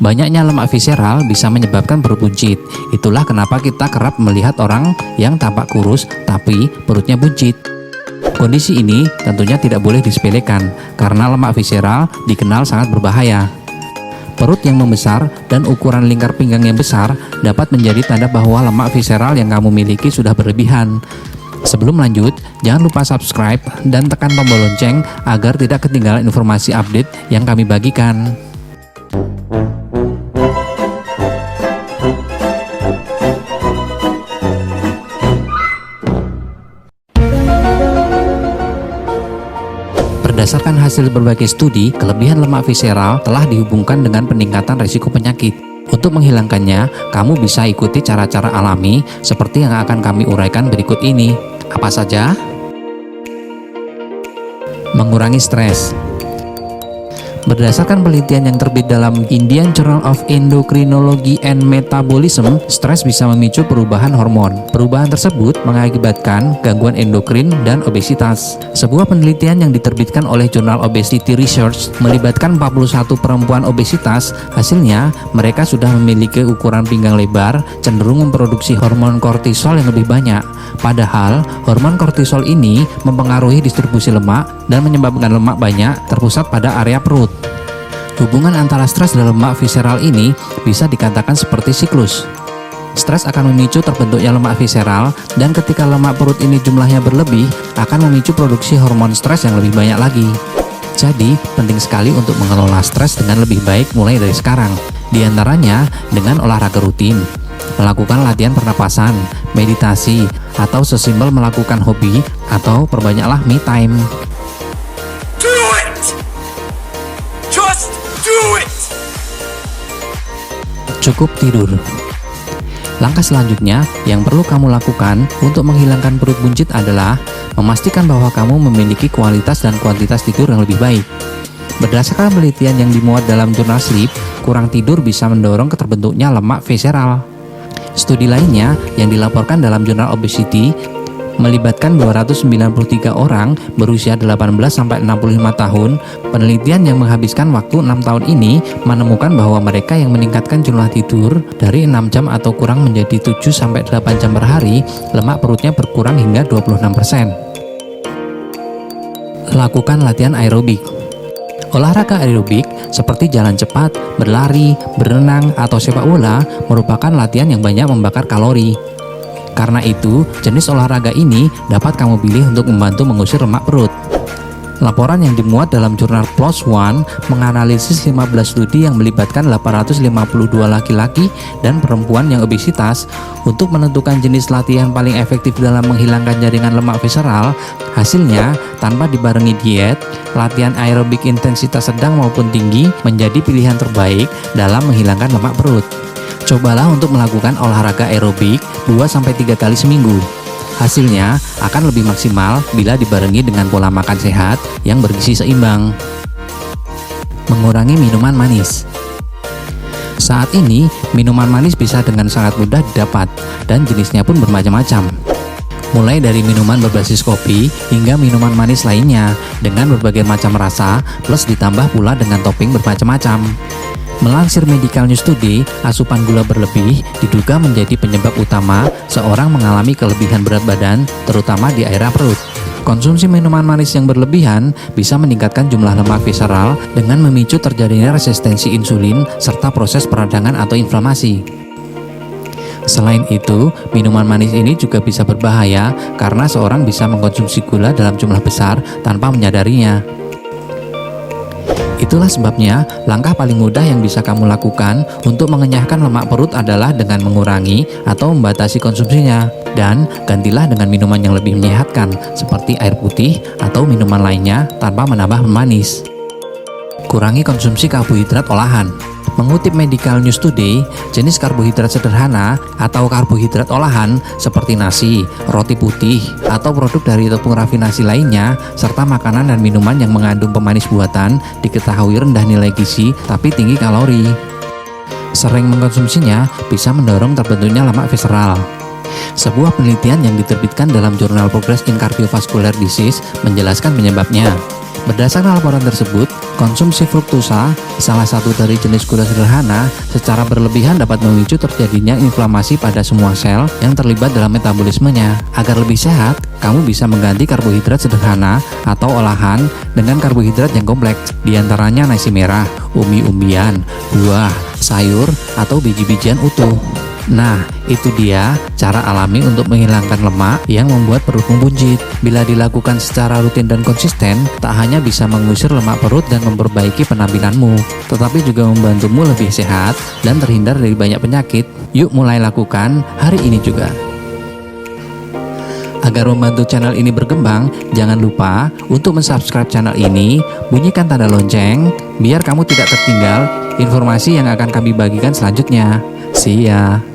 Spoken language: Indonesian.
Banyaknya lemak visceral bisa menyebabkan perut buncit. Itulah kenapa kita kerap melihat orang yang tampak kurus tapi perutnya buncit. Kondisi ini tentunya tidak boleh disepelekan karena lemak visceral dikenal sangat berbahaya. Perut yang membesar dan ukuran lingkar pinggang yang besar dapat menjadi tanda bahwa lemak visceral yang kamu miliki sudah berlebihan. Sebelum lanjut, jangan lupa subscribe dan tekan tombol lonceng agar tidak ketinggalan informasi update yang kami bagikan. Berdasarkan hasil berbagai studi, kelebihan lemak visceral telah dihubungkan dengan peningkatan risiko penyakit. Untuk menghilangkannya, kamu bisa ikuti cara-cara alami seperti yang akan kami uraikan berikut ini. Apa saja? Mengurangi stres. Berdasarkan penelitian yang terbit dalam Indian Journal of Endocrinology and Metabolism, stres bisa memicu perubahan hormon. Perubahan tersebut mengakibatkan gangguan endokrin dan obesitas. Sebuah penelitian yang diterbitkan oleh jurnal Obesity Research melibatkan 41 perempuan obesitas. Hasilnya, mereka sudah memiliki ukuran pinggang lebar, cenderung memproduksi hormon kortisol yang lebih banyak. Padahal, hormon kortisol ini mempengaruhi distribusi lemak dan menyebabkan lemak banyak terpusat pada area perut. Hubungan antara stres dan lemak visceral ini bisa dikatakan seperti siklus. Stres akan memicu terbentuknya lemak visceral, dan ketika lemak perut ini jumlahnya berlebih, akan memicu produksi hormon stres yang lebih banyak lagi. Jadi, penting sekali untuk mengelola stres dengan lebih baik mulai dari sekarang. Di antaranya dengan olahraga rutin, melakukan latihan pernapasan, meditasi, atau sesimpel melakukan hobi, atau perbanyaklah me time. Cukup tidur. Langkah selanjutnya yang perlu kamu lakukan untuk menghilangkan perut buncit adalah memastikan bahwa kamu memiliki kualitas dan kuantitas tidur yang lebih baik. Berdasarkan penelitian yang dimuat dalam jurnal Sleep, kurang tidur bisa mendorong terbentuknya lemak visceral. Studi lainnya yang dilaporkan dalam jurnal Obesity melibatkan 293 orang berusia 18-65 tahun. Penelitian yang menghabiskan waktu 6 tahun ini menemukan bahwa mereka yang meningkatkan jumlah tidur dari 6 jam atau kurang menjadi 7-8 jam per hari, lemak perutnya berkurang hingga 26%. Lakukan latihan aerobik. Olahraga aerobik seperti jalan cepat, berlari, berenang, atau sepak bola merupakan latihan yang banyak membakar kalori. Karena itu, jenis olahraga ini dapat kamu pilih untuk membantu mengusir lemak perut. Laporan yang dimuat dalam jurnal PLOS ONE menganalisis 15 studi yang melibatkan 852 laki-laki dan perempuan yang obesitas untuk menentukan jenis latihan paling efektif dalam menghilangkan jaringan lemak visceral. Hasilnya, tanpa dibarengi diet, latihan aerobik intensitas sedang maupun tinggi menjadi pilihan terbaik dalam menghilangkan lemak perut. Cobalah untuk melakukan olahraga aerobik 2-3 kali seminggu. Hasilnya akan lebih maksimal bila dibarengi dengan pola makan sehat yang bergizi seimbang. Mengurangi minuman manis. Saat ini, minuman manis bisa dengan sangat mudah didapat dan jenisnya pun bermacam-macam. Mulai dari minuman berbasis kopi hingga minuman manis lainnya dengan berbagai macam rasa, plus ditambah pula dengan topping bermacam-macam. Melansir Medical News Today, asupan gula berlebih diduga menjadi penyebab utama seorang mengalami kelebihan berat badan, terutama di area perut. Konsumsi minuman manis yang berlebihan bisa meningkatkan jumlah lemak visceral dengan memicu terjadinya resistensi insulin serta proses peradangan atau inflamasi. Selain itu, minuman manis ini juga bisa berbahaya karena seorang bisa mengkonsumsi gula dalam jumlah besar tanpa menyadarinya. Itulah sebabnya, langkah paling mudah yang bisa kamu lakukan untuk mengenyahkan lemak perut adalah dengan mengurangi atau membatasi konsumsinya. Dan gantilah dengan minuman yang lebih menyehatkan, seperti air putih atau minuman lainnya tanpa menambah pemanis. Kurangi konsumsi karbohidrat olahan. Mengutip Medical News Today, jenis karbohidrat sederhana atau karbohidrat olahan seperti nasi, roti putih, atau produk dari tepung rafinasi lainnya, serta makanan dan minuman yang mengandung pemanis buatan diketahui rendah nilai gizi tapi tinggi kalori. Sering mengkonsumsinya bisa mendorong terbentuknya lemak visceral. Sebuah penelitian yang diterbitkan dalam jurnal Progress in Cardiovascular Disease menjelaskan penyebabnya. Berdasarkan laporan tersebut, Konsumsi fruktosa, salah satu dari jenis gula sederhana, secara berlebihan dapat memicu terjadinya inflamasi pada semua sel yang terlibat dalam metabolismenya. Agar lebih sehat, kamu bisa mengganti karbohidrat sederhana atau olahan dengan karbohidrat yang kompleks, diantaranya nasi merah, umbi-umbian, buah, sayur, atau biji-bijian utuh. Nah, itu dia cara alami untuk menghilangkan lemak yang membuat perutmu buncit. Bila dilakukan secara rutin dan konsisten, tak hanya bisa mengusir lemak perut dan memperbaiki penampilanmu, tetapi juga membantumu lebih sehat dan terhindar dari banyak penyakit. Yuk mulai lakukan hari ini juga. Agar membantu channel ini berkembang, jangan lupa untuk mensubscribe channel ini, bunyikan tanda lonceng, biar kamu tidak tertinggal informasi yang akan kami bagikan selanjutnya. See ya!